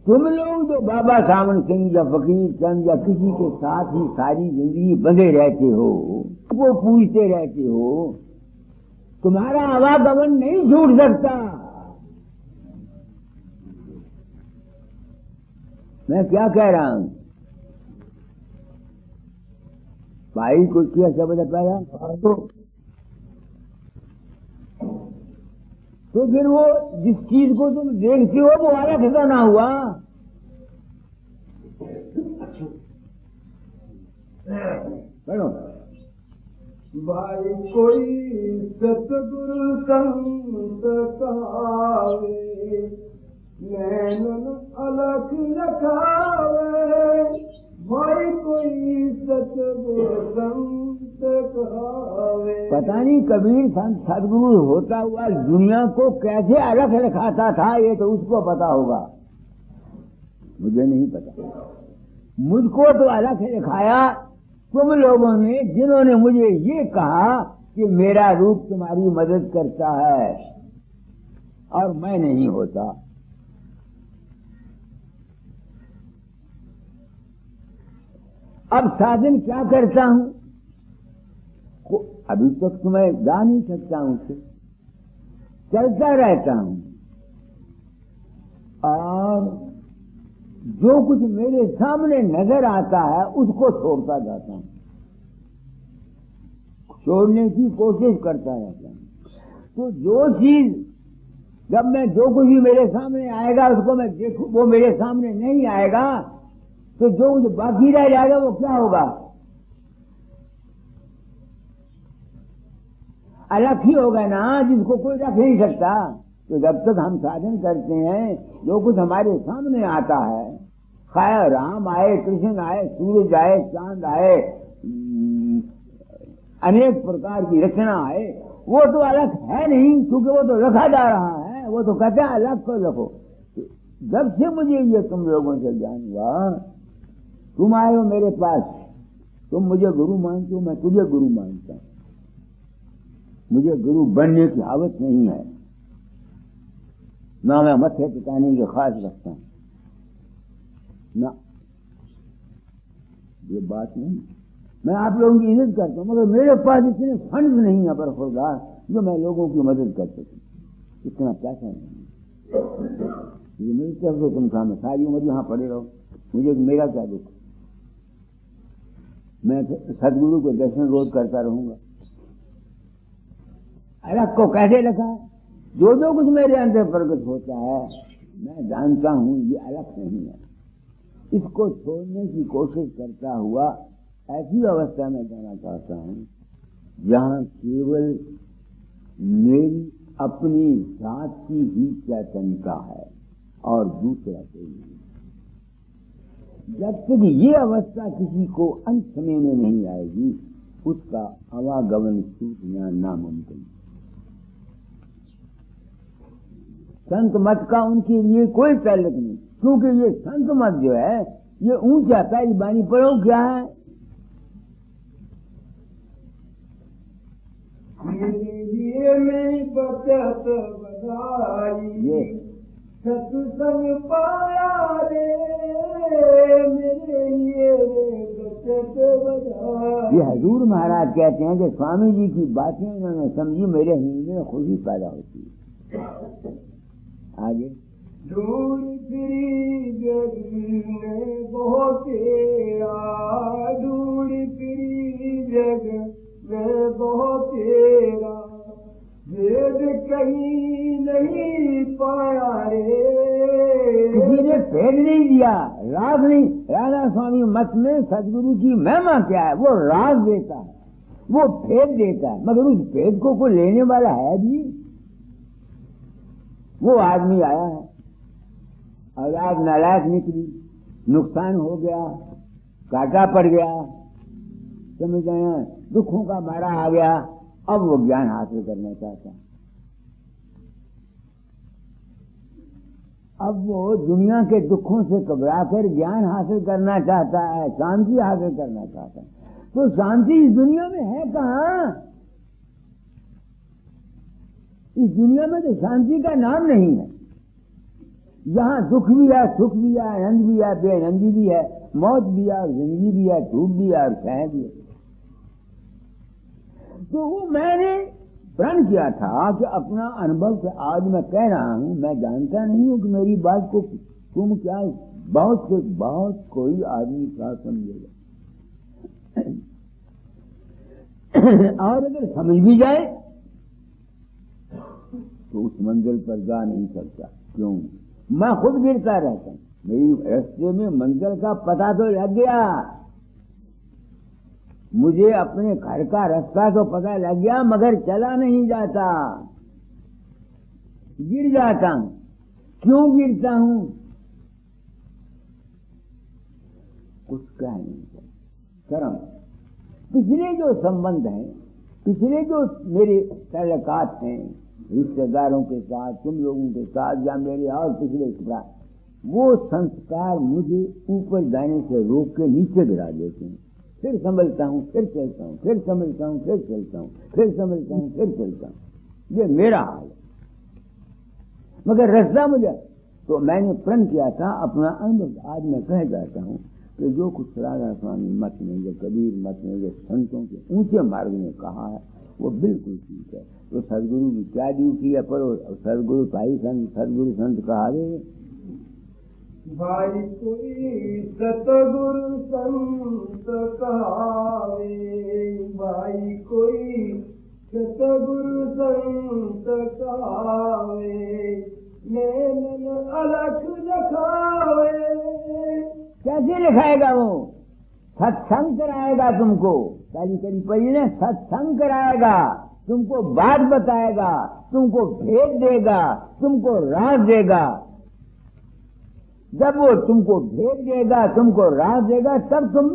तुम लोग जो बाबा सावन सिंह या फकीर चंद या किसी के साथ ही सारी जिंदगी बंधे रहते हो, वो पूछते रहते हो तुम्हारा आवागमन नहीं छूट सकता। मैं क्या कह रहा हूं? भाई को क्या समझ पाया? तो फिर वो जिस चीज को तुम देखते हो वो अलग हिस्सा ना हुआ। पढ़ो। भाई कोई सतगुरु संत कहावे, नैनन अलख रखावे। भाई कोई सतगुरु संत कहावे। पता नहीं कबीर संत सदगुरु होता हुआ दुनिया को कैसे अलग रखाता था, ये तो उसको पता होगा, मुझे नहीं पता। मुझको तो अलग दिखाया तुम लोगों ने, जिन्होंने मुझे ये कहा कि मेरा रूप तुम्हारी मदद करता है और मैं नहीं होता। अब साधन क्या करता हूं? अभी तक तो मैं जा नहीं सकता हूं, चलता रहता हूं और जो कुछ मेरे सामने नजर आता है उसको छोड़ता जाता हूं, छोड़ने की कोशिश करता रहता हूं। तो जो चीज जब मैं जो कुछ भी मेरे सामने आएगा उसको मैं देखूं, वो मेरे सामने नहीं आएगा, तो जो कुछ बाकी रह जाएगा वो क्या होगा? अलग ही होगा ना, जिसको कोई रख नहीं सकता। तो जब तक हम साधन करते हैं, जो कुछ हमारे सामने आता है, खाया राम आए, कृष्ण आए, सूरज आए, चांद आए, अनेक प्रकार की रचना आए, वो तो अलग है नहीं, क्योंकि वो तो रखा जा रहा है। वो तो कहते हैं अलग को रखो। जब से मुझे ये तुम लोगों से ज्ञान हुआ, तुम आए हो मेरे पास, तुम मुझे गुरु मानते हो, मैं तुझे गुरु मानता हूं। मुझे गुरु बनने की हावत नहीं है, ना मैं मत्थे टिकाने की ख्वाहिश रखता हूं, ना ये बात नहीं। मैं आप लोगों की इज्जत करता हूं, मगर मेरे पास इतने फंड नहीं है बरखुरदार जो मैं लोगों की मदद कर सकूं, इतना पैसा नहीं। ये मेरी तरफ से तुम काम है, सारी उम्र यहां पड़े रहो, मुझे मेरा क्या दुख। मैं सदगुरु को दर्शन रोज करता रहूंगा। अलग को कैसे रखा है? जो जो कुछ मेरे अंदर प्रकट होता है मैं जानता हूं ये अलग नहीं है, इसको छोड़ने की कोशिश करता हुआ ऐसी अवस्था में जाना चाहता हूं जहां केवल मेरी अपनी जात की ही चैतन्यता है और दूसरा कोई नहीं। जब तक ये अवस्था किसी को अंत समय में नहीं आएगी, उसका आवागमन सूचना नामुमकिन। संत मत का उनके लिए कोई ताल्लुक नहीं, क्योंकि ये संत मत जो है ये ऊंचा पैरी बानी पड़ो क्या है? ये में बचत बधाई, सत्संग पाया रे मेरे लिए बचत बधाई। ये हजूर महाराज कहते हैं कि स्वामी जी की बातें उन्होंने समझी, मेरे हृदय में खुशी पैदा होती है। आगे ढूंढ फिरी जग में बहुत तेरा, ढूंढ फिरी जग में बहुत तेरा, वेद कहीं नहीं पाया रे। किसी ने भेद नहीं दिया, राग नहीं। राधा स्वामी मत में सदगुरु की महिमा क्या है? वो राग देता है, वो भेद देता है, मगर उस भेद को कोई लेने वाला है भी? वो आदमी आया है और आज नालायक निकली, नुकसान हो गया, काटा पड़ गया, समझ गए, दुखों का मारा आ गया, अब वो ज्ञान हासिल करना चाहता है। अब वो दुनिया के दुखों से घबराकर ज्ञान हासिल करना चाहता है, शांति हासिल करना चाहता है। तो शांति इस दुनिया में है कहाँ? इस दुनिया में तो शांति का नाम नहीं है। यहाँ दुख भी है, सुख भी है, आनंद भी है, बेआनंदी भी है, मौत भी है, जिंदगी भी है, धूप भी है और छाया भी है। तो वो मैंने प्रण किया था कि अपना अनुभव से आज मैं कह रहा हूं, मैं जानता नहीं हूं कि मेरी बात को तुम क्या बहुत से बहुत कोई आदमी क्या समझेगा। और अगर समझ भी जाए तो उस मंजिल पर जा नहीं सकता। क्यों? मैं खुद गिरता रहता हूं। मेरी रास्ते में मंजिल का पता तो लग गया, मुझे अपने घर का रास्ता तो पता लग गया, मगर चला नहीं जाता, गिर जाता हूं। क्यों गिरता हूं? कुछ कह नहीं सकता। कर्म, पिछले जो संबंध हैं, पिछले जो मेरे ताल्लुकात हैं रिश्तेदारों के साथ, तुम लोगों के साथ, या मेरे और पिछले के साथ, वो संस्कार मुझे ऊपर जाने से रोक के नीचे गिरा देते हैं। फिर संभलता हूं, फिर चलता हूं, फिर संभलता हूं, फिर चलता हूं, फिर संभलता हूं, फिर चलता हूं। ये मेरा हाल है। मगर रास्ता मुझे, तो मैंने प्रण किया था अपना अनुभव आज मैं कह जाता हूं कि जो कुछ राधा स्वामी मत में, जो कबीर मत में, जो संतों के ऊंचे मार्ग में कहा है वो बिल्कुल ठीक है। तो सदगुरु की क्या ड्यूटी है पर सदगुरु भाई संत, सदगुरु संत कहा भाई कोई सतगुरु संत कहावे, भाई कोई सतगुरु संत कहावे, नैनन अलख दिखावे। कैसे लिखाएगा वो? सत्संग कराएगा तुमको, पहली करी पड़ी ने, सत्संग कराएगा तुमको, बात बताएगा तुमको, भेद देगा तुमको, राज देगा। जब वो तुमको भेद देगा, तुमको राज देगा, तब तुम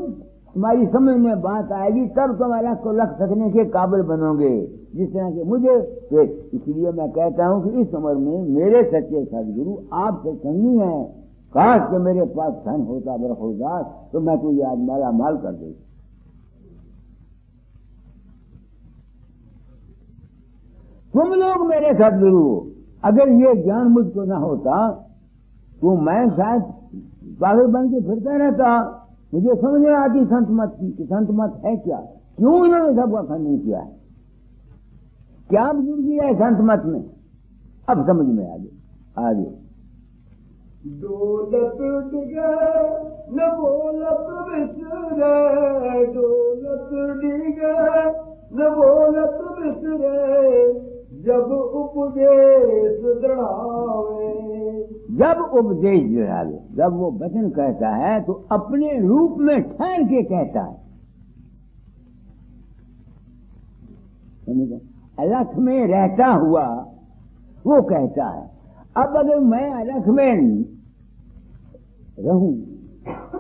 तुम्हारी समझ में बात आएगी, तब तुम अलग को लग सकने के काबिल बनोगे। जिस तरह से मुझे, इसलिए मैं कहता हूं कि इस उम्र में मेरे सच्चे सदगुरु आप सत्संगी हैं। काश कि मेरे पास धन होता बरखुरदार तो मैं तुझे आज माला माल कर देता। तुम लोग मेरे सदगुरु, अगर ये ज्ञान मुझको न होता तो मैं शायद पागल बन के फिरता रहता। मुझे समझ में आती संत मत की कि संत मत है क्या, क्यों इन्होंने सबका खंडन किया है, क्या बुजुर्गी है संत मत में। अब समझ में आगे दौलत डिगे न बोलत बिसरे, दौलत डिगे न बोलत बिसरे, जब उपदेश दृढ़ावे। जब उपदेश दृढ़ावे, जब वो वचन कहता है तो अपने रूप में ठहर के कहता है। समझे? अलख में रहता हुआ वो कहता है। अब अगर मैं अलख में रहूं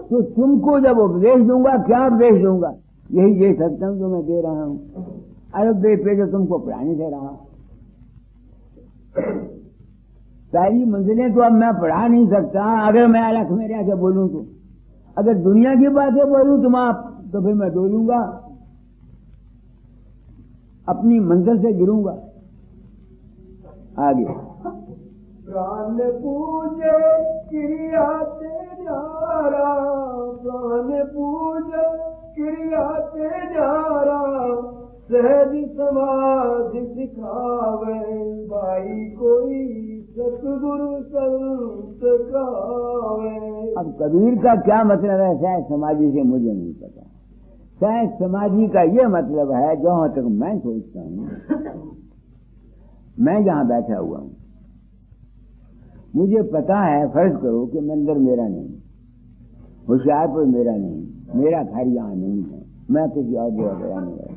तो तुमको जब उपदेश दूंगा, क्या उपदेश दूंगा? यही दे सकता हूं जो मैं दे रहा हूं। अलग पे जो तुमको पढ़ाने दे रहा, सारी मंजिलें तो अब मैं पढ़ा नहीं सकता अगर मैं अलग में रह के बोलूं तो। अगर दुनिया की बातें बोलूं तो फिर मैं डोलूंगा, अपनी मंजिल से गिरूंगा। आगे प्राण पूजे क्रिया तेरा, प्राण पूजे क्रिया तेरा, सहज समाधि सिखावे, भाई कोई सतगुरु संत कहावे। अब कबीर का क्या मतलब है शायद समाधि से मुझे नहीं पता। शायद समाधि का ये मतलब है, जहां तक मैं सोचता हूं, मैं जहां बैठा हुआ हूं, मुझे पता है, फर्ज करो कि मंदिर मेरा नहीं, होशियारपुर मेरा नहीं, मेरा घर यहां नहीं है, मैं किसी और जगह गया नहीं है।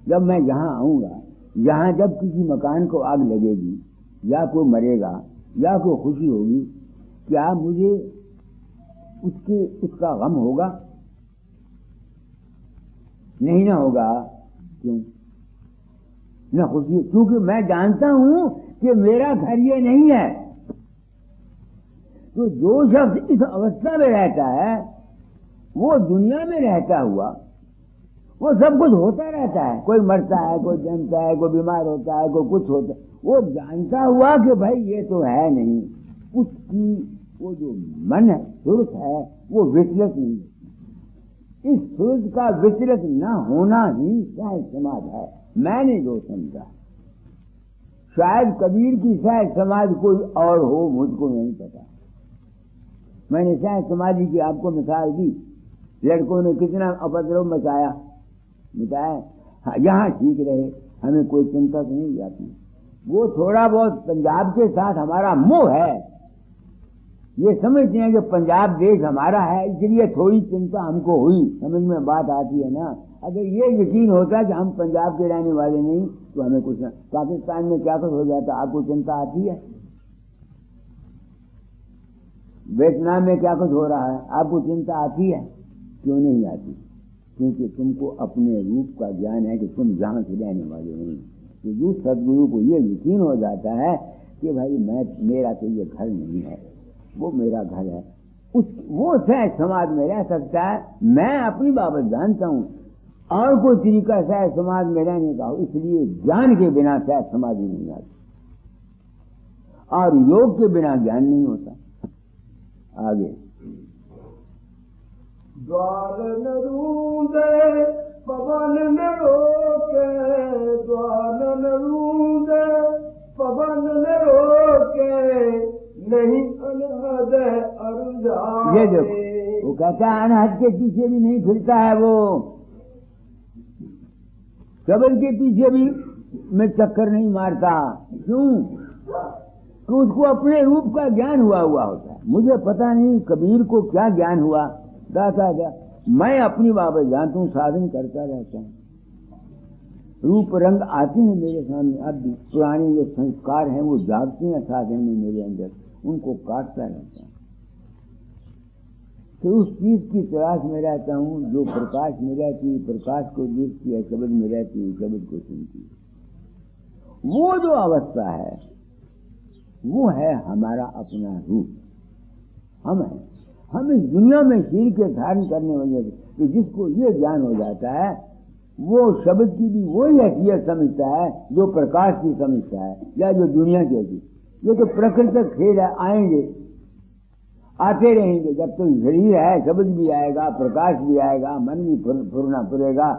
जब मैं यहां आऊंगा, यहां जब किसी मकान को आग लगेगी या कोई मरेगा या कोई खुशी होगी, क्या मुझे उसका गम होगा? नहीं ना होगा। क्यों ना खुशी? क्योंकि मैं जानता हूं कि मेरा घर ये नहीं है। तो जो शख्स इस अवस्था में रहता है वो दुनिया में रहता हुआ वो सब कुछ होता रहता है, कोई मरता है, कोई जन्मता है, कोई बीमार होता है, कोई कुछ होता है, वो जानता हुआ कि भाई ये तो है नहीं। उसकी वो जो मन है, सुरत है, वो विचलित नहीं है। इस सुरत का विचलित न होना ही शायद समाज है। मैंने जो समझा शायद कबीर की शायद समाज कोई और हो, मुझको नहीं पता। मैंने शायद समाधि की आपको मिसाल दी, लड़कों ने कितना उपद्रव मचाया, यहाँ सीख रहे, हमें कोई चिंता तो नहीं जाती। वो थोड़ा बहुत पंजाब के साथ हमारा मोह है, ये समझते हैं कि पंजाब देश हमारा है, इसलिए थोड़ी चिंता हमको हुई। समझ में बात आती है ना। अगर ये यकीन होता कि हम पंजाब के रहने वाले नहीं तो हमें कुछ ना, पाकिस्तान में क्या कुछ हो जाता, आपको चिंता आती है? वियतनाम में क्या कुछ हो रहा है, आपको चिंता आती है? क्यों नहीं आती? क्योंकि तुमको अपने रूप का ज्ञान है कि तुम जहां से रहने वाले नहीं। तो जो सदगुरु को ये यकीन हो जाता है कि भाई मेरा तो ये घर नहीं है, वो मेरा घर है, वो शायद समाज में रह सकता है। मैं अपनी बाबत जानता हूं, और कोई तरीका शायद समाज में रहने का हो, इसलिए ज्ञान के बिना शायद समाज ही नहीं आती, और योग के बिना ज्ञान नहीं होता। आगे द्वार न रूंदे पवन न रोके, द्वार न रूंदे पवन न रोके, नहीं अनहद अरुझा। ये देखो, वो कहता है अनहद के पीछे भी नहीं फिरता है, वो कब्र के पीछे भी में चक्कर नहीं मारता। क्यों? तो उसको अपने रूप का ज्ञान हुआ होता है। मुझे पता नहीं कबीर को क्या ज्ञान हुआ, दाता क्या, मैं अपनी बाबत जानता हूँ, साधन करता रहता हूँ। रूप रंग आते हैं मेरे सामने, अब भी पुराने जो संस्कार हैं वो जागते हैं साधन में मेरे अंदर, उनको काटता रहता हूँ। तो उस चीज की तलाश में रहता हूँ जो प्रकाश में रहती है, प्रकाश को देखती है, शब्द में रहती है, शब्द को सुनती है। वो जो अवस्था है वो है हमारा अपना रूप। हम इस दुनिया में शरीर के धारण करने वाले, तो जिसको ये ज्ञान हो जाता है वो शब्द की भी वही हैसियत समझता है जो प्रकाश की समझता है, या जो दुनिया की है। ये तो प्रकृतिक खेल है, आएंगे आते रहेंगे, जब तक तो शरीर है शब्द भी आएगा, प्रकाश भी आएगा, मन भी फुरना फुरेगा,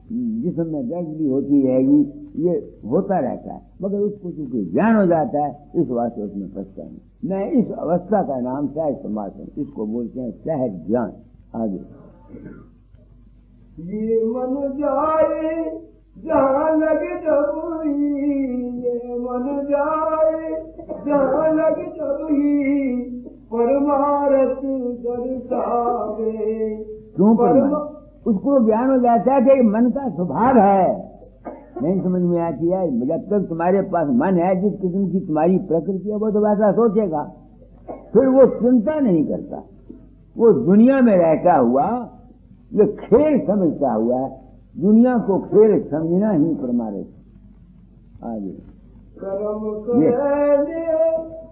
जिस्म में दर्द भी होती रहेगी, ये होता रहता है। मगर उसको चूंकि ज्ञान हो जाता है, इस वास्ते उसमें फंसता नहीं। मैं इस अवस्था का नाम सहज समाधि, इसको बोलते हैं सहज ज्ञान। आगे ये मन जाए जहाँ लगे जबुई, ये मन जाए जहाँ लगे जबुई, परमारथ दर्शावे। क्यों परमारथ? उसको ज्ञान हो जाता है कि मन का स्वभाव है, नहीं समझ में आती है। जब तक तुम्हारे पास मन है, जिस किस्म की तुम्हारी प्रकृति है, वो तो वैसा सोचेगा, फिर वो चिंता नहीं करता। वो दुनिया में रहता हुआ ये खेल समझता हुआ है, दुनिया को खेल समझना ही परमारथ। आगे कर्म करे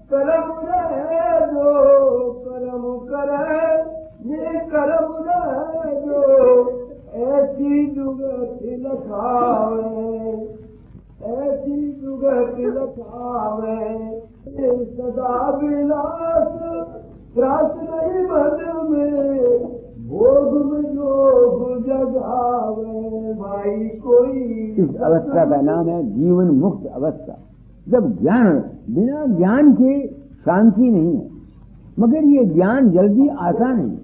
कर्म रहे दो, कर्म करे ये कर्म रहे दो, ऐसी जुगत लखावे, ऐसी जुगत लखावे, सदा विलास त्रास नहीं मन में, भोग में जोग जगावे। भाई कोई इस अवस्था का नाम है जीवन मुक्त अवस्था। जब ज्ञान, बिना ज्ञान के शांति नहीं है, मगर ये ज्ञान जल्दी आता नहीं।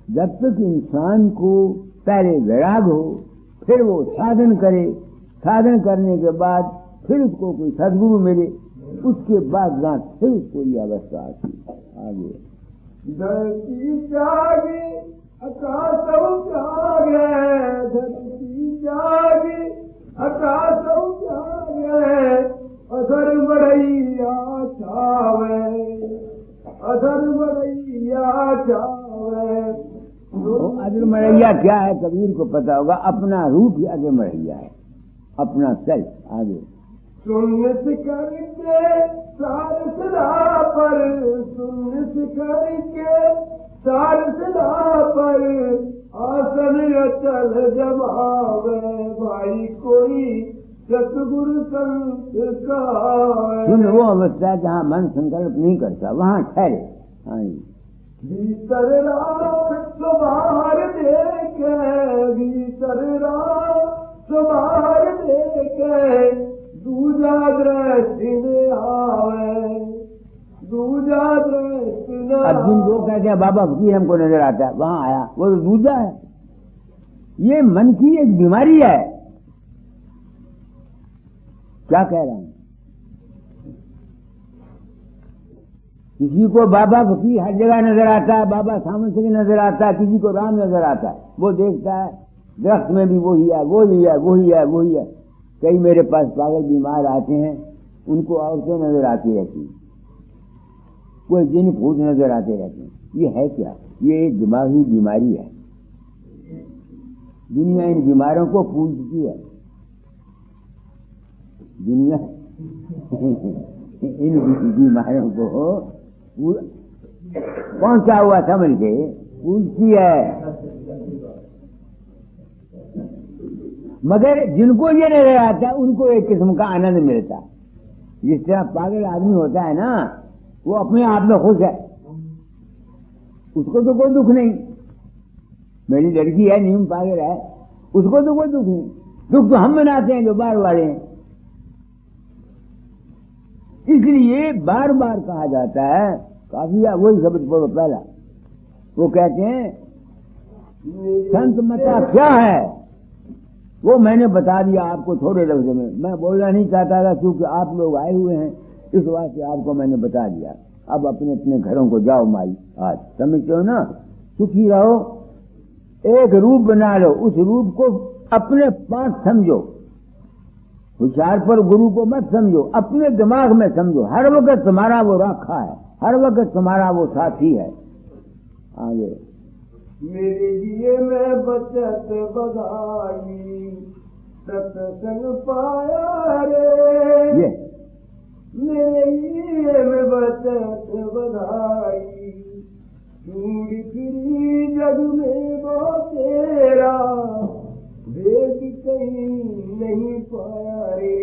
जब तक इंसान को पहले वैराग हो, फिर वो साधन करे, साधन करने के बाद फिर उसको कोई सदगुरु मिले, उसके बाद ना फिर उसको ये अवस्था आती। आगे धरती जागे आकाशों जागे, धरती जागे आकाशों जागे, अधर बढ़ैया छावे, अधर बढ़ैया छावे। अधर मरैया क्या है कबीर को पता होगा, अपना रूप ही अधर मरैया है, अपना सेल्फ। आगे सुनित करके सार सदा पर, सुनित करके सार सदा पर, आसन अचल जमावे। भाई कोई सतगुरु संत का, सुन वो अवस्था जहाँ मन संकल्प नहीं करता, वहाँ ठहरे। हाँ भीतर रात बाहर देखे, भीतर रात बाहर देखे, दूजा दृष्टि में आवे, दूजा दृष्टि न अर्जुन को कहते हैं बाबा फकीर हमको नजर आता है, वहां आया, वो तो दूजा है। ये मन की एक बीमारी है। क्या कह रहा हूं? किसी को बाबा फकीर हर जगह नजर आता है, बाबा सामने से नजर आता है, किसी को राम नजर आता है, वो देखता है दरख्त में भी वही है, वही है, वही है, वही है। कई मेरे पास पागल बीमार आते हैं, उनको औरतें नजर आती रहती हैं, कोई जिन भूत नजर आते रहते हैं। ये है क्या? ये एक दिमागी बीमारी है। दुनिया इन बीमारों को पूजती है। दुनिया इन बीमारियों को पहुंचा हुआ समझ के पूजती है। मगर जिनको ये नहीं आता उनको एक किस्म का आनंद मिलता है। जिस तरह पागल आदमी होता है ना, वो अपने आप में खुश है, उसको तो कोई दुख नहीं। मेरी लड़की है, नीम पागल है, उसको तो कोई दुख नहीं। दुख तो हम मनाते हैं जो बार वाले हैं। इसलिए बार बार कहा जाता है, काफी वही शब्द पढ़ो पहला, वो कहते हैं संत मता क्या है, वो मैंने बता दिया आपको थोड़े लफ्ज़ों में। मैं बोलना नहीं चाहता था क्योंकि आप लोग आए हुए हैं, इस वास्ते आपको मैंने बता दिया। अब अपने अपने घरों को जाओ माई, आज समझते हो ना, सुखी रहो, एक रूप बना लो, उस रूप को अपने पास समझो। होशियार पर गुरु को मत समझो, अपने दिमाग में समझो। हर वक्त तुम्हारा वो राखा है, हर वक्त तुम्हारा वो साथी है। आगे मेरे लिए मैं बचत बधाई, सत्संग पाया रे। ये मेरे लिए मैं बचत बधाई, ढूंढ फिरी जग में वो तेरा, वेद कहीं नहीं पाया रे,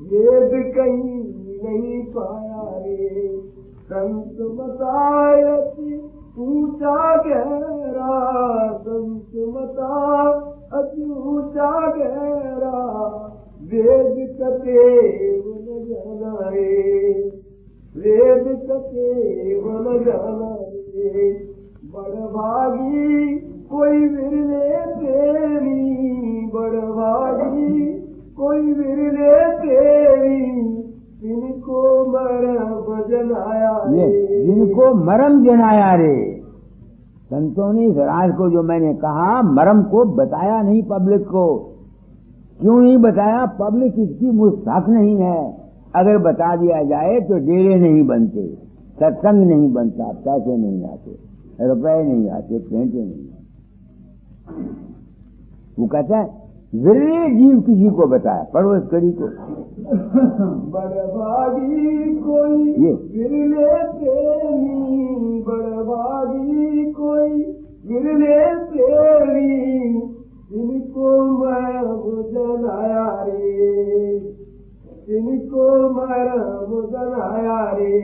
वेद कहीं नहीं पाया रे। संत बतायति ऊंचा गहरा, संत मता अति ऊंचा गहरा, वेद कते न जाना रे, वेद कते न जाना रे। बड़भागी कोई विरले प्रेमी, बड़भागी कोई विरले प्रेमी, जिनको मरम जनाया रे, जिनको मरम जनाया रे। संतों ने इस राज को जो मैंने कहा मरम को बताया नहीं पब्लिक को। क्यों नहीं बताया? पब्लिक इसकी मुस्तहक नहीं है। अगर बता दिया जाए तो डेरे नहीं बनते, सत्संग नहीं बनता, पैसे नहीं आते, रुपए नहीं आते, भेंटे नहीं आते। वो कहता है विरले जीव किसी को बताया, पढ़ो इस कड़ी को। बड़भागी कोई विरले प्रेमी, बड़भागी कोई विरले प्रेमी, जिनको मरम जनाया रे, जिनको मरम जनाया रे।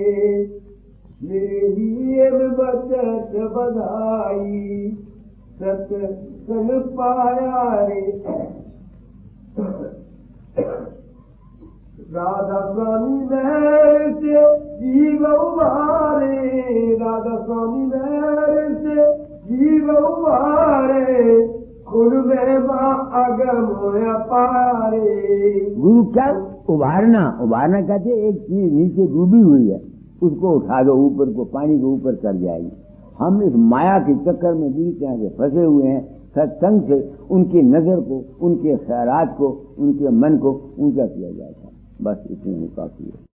मेरे लिए बचत बधाई, सत्संग पाया रे। राधा स्वामी मेरे से जीव उबारे, राधा स्वामी मेरे से जीव उबारे, खुद में माँ अगम पारे। गुरु क्या उभारना? उभारना कहते एक चीज नीचे डूबी हुई है, उसको उठा दो ऊपर को, पानी के ऊपर चढ़ जाएगी। हम इस माया के चक्कर में बुरी तरह से फंसे हुए हैं। सत्संग से उनकी नजर को, उनके ख्यालात को, उनके मन को ऊंचा किया जाता है। बस इतनी ही काफी है।